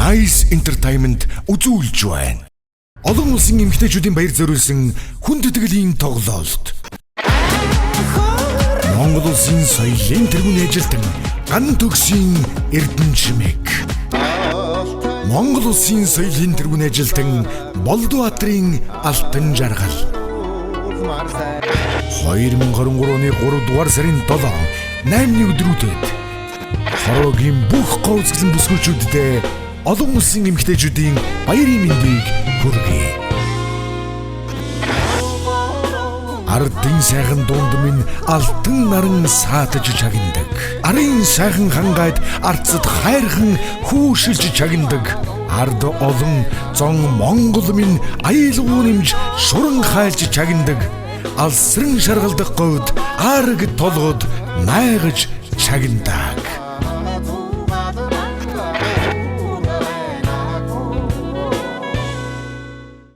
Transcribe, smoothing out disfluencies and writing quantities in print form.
Nice Entertainment үзүүлж байна. Олон улсын эмэгтэйчүүдийн баяр зориулсан хүндэтгэлийн тоглолт. Монгол улсын соёлын тэргүүний ажилтан Ган төгсийн Эрдэнэчмэг. Монгол улсын соёлын тэргүүний ажилтан Болдбаатарын алтан жаргал. 2023 оны 3 дугаар сарын 7 8-ны өдрүүдэд хороогийн бүх говьцлэн бүсгүүчүүдэд олон улсын эмэгтэйчүүдийн баярын мэндийг хүргэе. Ардын сайхан дунд минь алтан наран саатаж чагнадаг. Арын сайхан хангайд арцад хайрхан хүүшилж чагнадаг. Ард олон зон Монгол минь аюулгүй нэмж шуран хайлж чагнадаг. Алсран шаргалдах говьд арг толгод найгаж чагнадаг.